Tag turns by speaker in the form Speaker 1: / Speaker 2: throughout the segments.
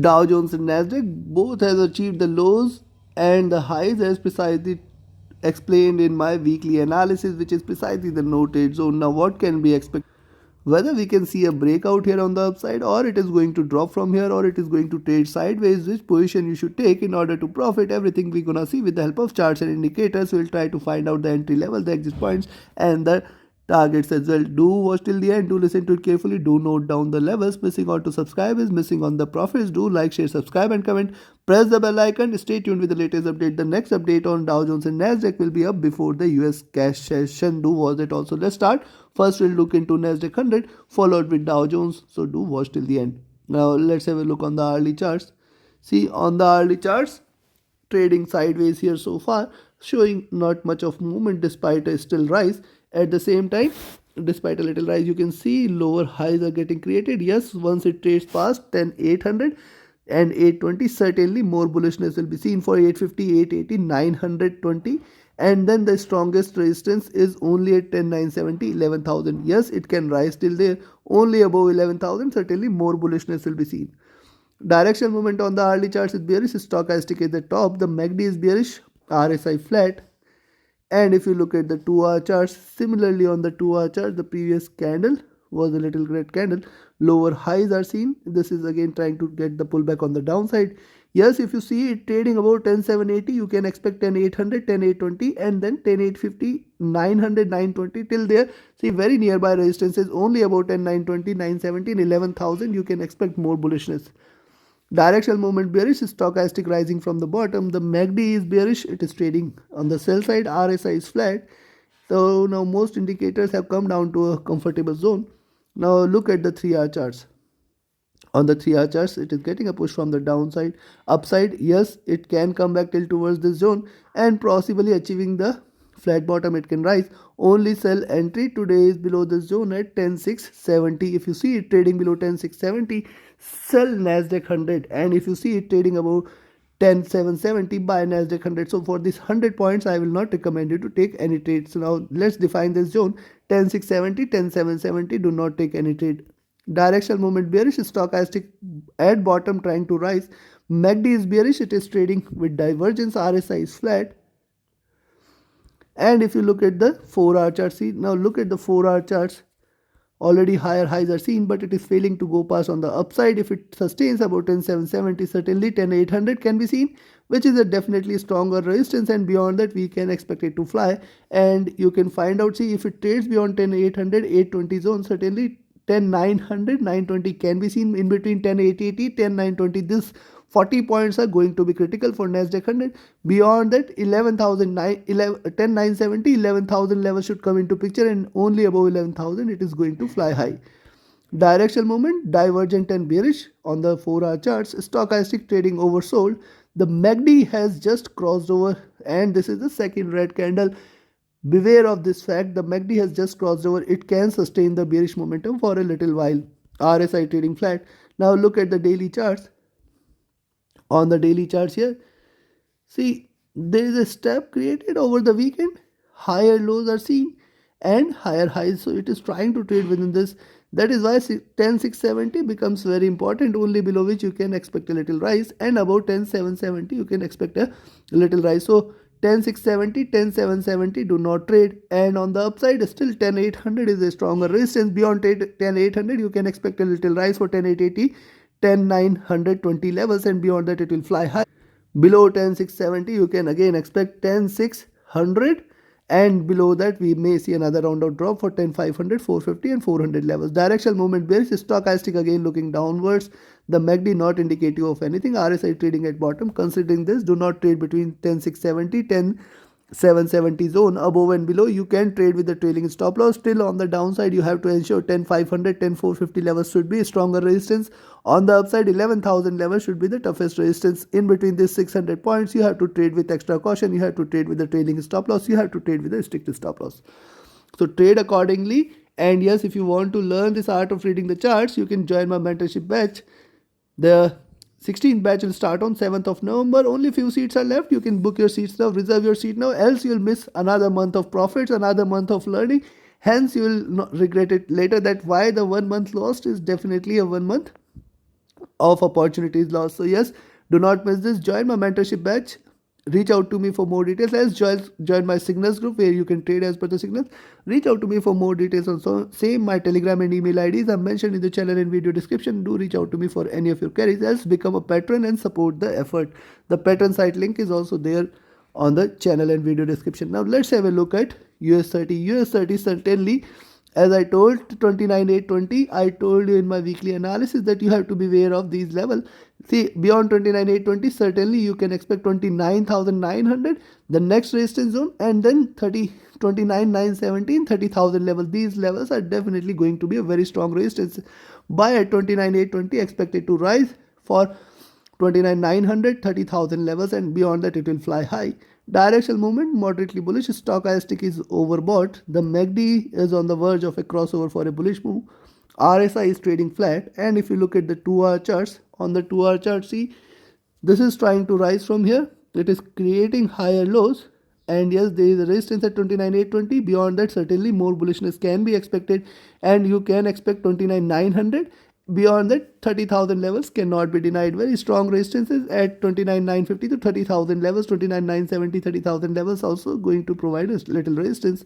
Speaker 1: Dow Jones and Nasdaq both has achieved the lows and the highs as precisely explained in my weekly analysis, which is precisely the noted zone. Now what can be expected? Whether we can see a breakout here on the upside, or it is going to drop from here, or it is going to trade sideways, which position you should take in order to profit, everything we're gonna see with the help of charts and indicators. We'll try to find out the entry level, the exit points, and the targets as well. Do watch till the end, do listen to it carefully, do note down the levels. Missing on to subscribe is missing on the profits. Do like, share, subscribe and comment. Press the bell icon. Stay tuned with the latest update. The next update on Dow Jones and Nasdaq will be up before the US cash session. Do watch it also. Let's start. First we'll look into Nasdaq 100 followed with Dow Jones. So do watch till the end. Now let's have a look on the hourly charts. See, on the hourly charts, trading sideways here so far, showing not much of movement despite a still rise. At the same time, despite a little rise, you can see lower highs are getting created. Yes, once it trades past 10,800 and 820, certainly more bullishness will be seen for 850, 880, 920. And then the strongest resistance is only at 10,970, 11,000. Yes, it can rise till there, only above 11,000, certainly more bullishness will be seen. Directional movement on the hourly charts is bearish, stochastic at the top, the MACD is bearish, RSI flat. And if you look at the 2-hour charts, similarly on the 2-hour chart, the previous candle was a little red candle. Lower highs are seen. This is again trying to get the pullback on the downside. Yes, if you see it trading about 10,780, you can expect 10,800, 10,820 and then 10,850, 900, 920 till there. See, very nearby resistances only about 10,920, 970, 11,000. You can expect more bullishness. Directional movement bearish, stochastic rising from the bottom. The MACD is bearish, it is trading on the sell side. RSI is flat. So now most indicators have come down to a comfortable zone. Now look at the 3-hour charts. On the 3-hour charts, it is getting a push from the downside. Upside, yes, it can come back till towards this zone and possibly achieving the flat bottom. It can rise. Only sell entry today is below the zone at 10,670. If you see it trading below 10,670, sell Nasdaq 100. And if you see it trading above 10,770, buy Nasdaq 100. So for these 100 points, I will not recommend you to take any trades. So now let's define this zone: 10,670, 10,770. Do not take any trade. Directional movement bearish, stochastic at bottom trying to rise. MACD is bearish, it is trading with divergence. RSI is flat. And if you look at the 4-hour chart, see, now look at the 4-hour charts. Already higher highs are seen, but it is failing to go past on the upside. If it sustains about 10,770, certainly 10,800 can be seen, which is a definitely stronger resistance, and beyond that we can expect it to fly. And you can find out, see, if it trades beyond 10,800, 820 zone, certainly 10,900, 920 can be seen. In between 10,880, 10,920, this 40 points are going to be critical for Nasdaq 100. Beyond that, 10,970, 11,000 level should come into picture, and only above 11,000 it is going to fly high. Directional movement divergent and bearish on the 4-hour charts. Stochastic trading oversold. The MACD has just crossed over, and this is the second red candle. Beware of this fact. The MACD has just crossed over. It can sustain the bearish momentum for a little while. RSI trading flat. Now look at the daily charts. On the daily charts here, see, there is a step created over the weekend. Higher lows are seen and higher highs. So it is trying to trade within this. That is why 10,670 becomes very important, only below which you can expect a little rise, and about 10,770 you can expect a little rise. So 10,670, 10,770 do not trade. And on the upside, still 10,800 is a stronger resistance. Beyond 10,800 you can expect a little rise for 10,880, 10,920 levels, and beyond that it will fly high. Below 10,670 you can again expect 10,600, and below that we may see another round of drop for 10,500, 450 and 400 levels. Directional movement bearish, stochastic again looking downwards. The MACD not indicative of anything. RSI trading at bottom. Considering this, do not trade between 10,670, 10,770 zone. Above and below you can trade with the trailing stop loss. Still on the downside you have to ensure 10,500, 10,450 levels should be stronger resistance. On the upside, 11,000 level should be the toughest resistance. In between these 600 points, you have to trade with extra caution. You have to trade with the trailing stop loss. You have to trade with the strict stop loss. So trade accordingly. And yes, if you want to learn this art of reading the charts, you can join my mentorship batch. The 16th batch will start on 7th of November. Only few seats are left. You can book your seats now, reserve your seat now, else you will miss another month of profits, another month of learning. Hence, you will not regret it later that why the 1 month lost is definitely a 1 month of opportunities lost. So yes, do not miss this. Join my mentorship batch. Reach out to me for more details. As join my signals group where you can trade as per the signals. Reach out to me for more details on same. My telegram and email IDs are mentioned in the channel and video description. Do reach out to me for any of your queries. Else become a patron and support the effort. The patron site link is also there on the channel and video description. Now let's have a look at US30. US30 certainly, as I told 29,820, I told you in my weekly analysis that you have to be aware of these levels. See, beyond 29,820, certainly you can expect 29,900, the next resistance zone, and then 29,917, 30,000 level. These levels are definitely going to be a very strong resistance. Buy at 29,820, expected to rise for 29,900, 30,000 levels, and beyond that it will fly high. Directional movement moderately bullish. Stochastic is overbought. The MACD is on the verge of a crossover for a bullish move. RSI is trading flat, and if you look at the 2-hour charts, on the 2-hour chart, see, this is trying to rise from here. It is creating higher lows, and yes, there is a resistance at 29,820. Beyond that, certainly more bullishness can be expected, and you can expect 29,900. Beyond that, 30,000 levels cannot be denied. Very strong resistances at 29,950 to 30,000 levels. 29,970, 30,000 levels also going to provide a little resistance.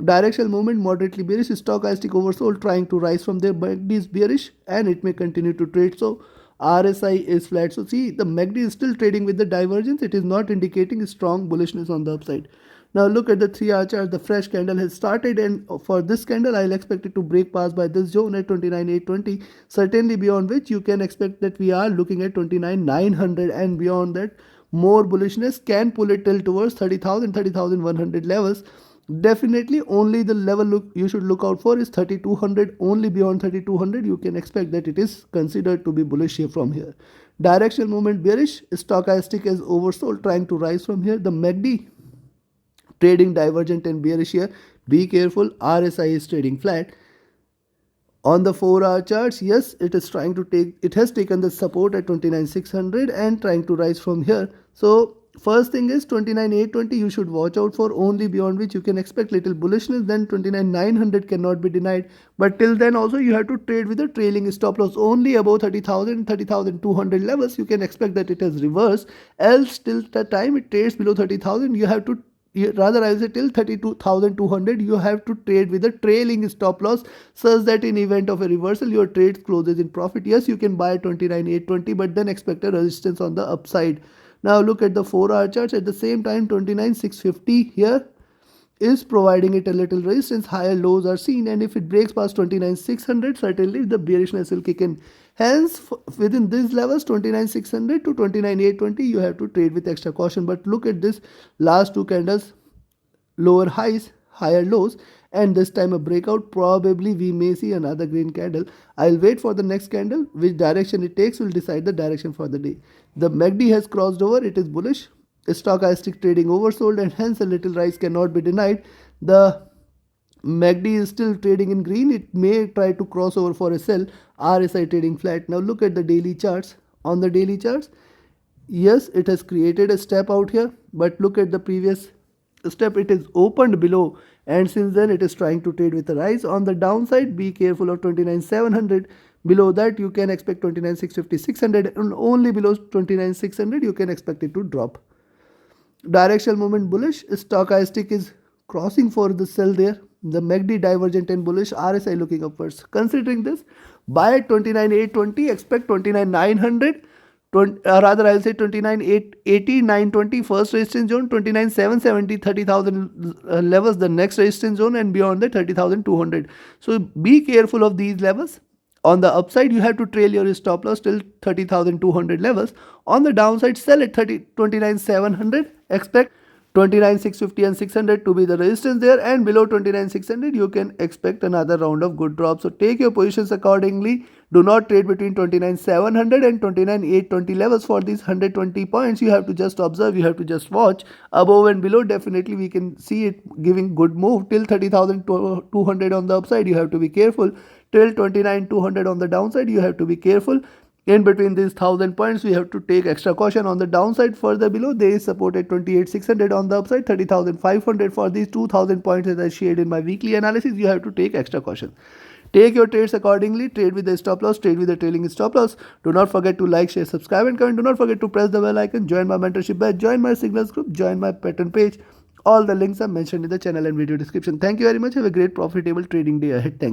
Speaker 1: Directional movement moderately bearish. Stochastic oversold trying to rise from there, but it is bearish and it may continue to trade. So RSI is flat. So see, the MACD is still trading with the divergence. It is not indicating strong bullishness on the upside. Now look at the 3-hour chart. The fresh candle has started, and for this candle I'll expect it to break past by this zone at 29,820. Certainly beyond which you can expect that we are looking at 29,900, and beyond that more bullishness can pull it till towards 30,000, 30,100 levels. Definitely only the level you should look out for is 3,200. Only beyond 3,200 you can expect that it is considered to be bullish here from here. Directional movement bearish. Stochastic is oversold trying to rise from here. The MACD trading divergent and bearish here. Be careful. RSI is trading flat. On the 4-hour charts, yes, it is trying to it has taken the support at 29,600 and trying to rise from here. So first thing is 29,820 you should watch out for, only beyond which you can expect little bullishness. Then 29,900 cannot be denied, but till then also you have to trade with a trailing stop loss. Only above 30,000, 30,200 levels you can expect that it has reversed. Else till the time it trades below 30,000 you have to, rather I will say till 32,200 you have to trade with a trailing stop loss, such that in event of a reversal your trade closes in profit. Yes, you can buy 29,820, but then expect a resistance on the upside. Now look at the 4-hour charts. At the same time 29,650 here is providing it a little resistance. Higher lows are seen, and if it breaks past 29,600 certainly the bearishness will kick in. Hence within these levels 29,600 to 29,820 you have to trade with extra caution. But look at this last two candles, lower highs, higher lows, and this time a breakout. Probably we may see another green candle. I'll wait for the next candle. Which direction it takes will decide the direction for the day. The MACD has crossed over. It is bullish. Stochastic trading oversold, and hence a little rise cannot be denied. The MACD is still trading in green. It may try to cross over for a sell. RSI trading flat. Now look at the daily charts. On the daily charts, yes, it has created a step out here, but look at the previous step. It is opened below, and since then it is trying to trade with a rise. On the downside, be careful of 29,700. Below that you can expect 29,650, 600, and only below 29,600 you can expect it to drop. Directional movement bullish. Stochastic is crossing for the sell there. The MACD divergent and bullish. RSI looking upwards. Considering this, buy at 29,820, expect 29,900. Rather I'll say 29,880, 920 first resistance zone, 29,770, 30,000 levels the next resistance zone, and beyond that 30,200. So be careful of these levels. On the upside you have to trail your stop loss till 30,200 levels. On the downside sell at 29,700. Expect 29,650 and 600 to be the resistance there, and below 29,600 you can expect another round of good drop. So take your positions accordingly. Do not trade between 29,700 and 29,820 levels. For these 120 points you have to just observe, you have to just watch. Above and below definitely we can see it giving good move. Till 30,200 on the upside you have to be careful. Till 29,200 on the downside you have to be careful. In between these 1000 points we have to take extra caution. On the downside further below there is support at 28,600. On the upside 30,500. For these 2000 points, as I shared in my weekly analysis, you have to take extra caution. Take your trades accordingly. Trade with the stop loss. Trade with the trailing stop loss. Do not forget to like, share, subscribe, and comment. Do not forget to press the bell icon. Join my mentorship batch. Join my signals group. Join my pattern page. All the links are mentioned in the channel and video description. Thank you very much. Have a great profitable trading day ahead. Thank you.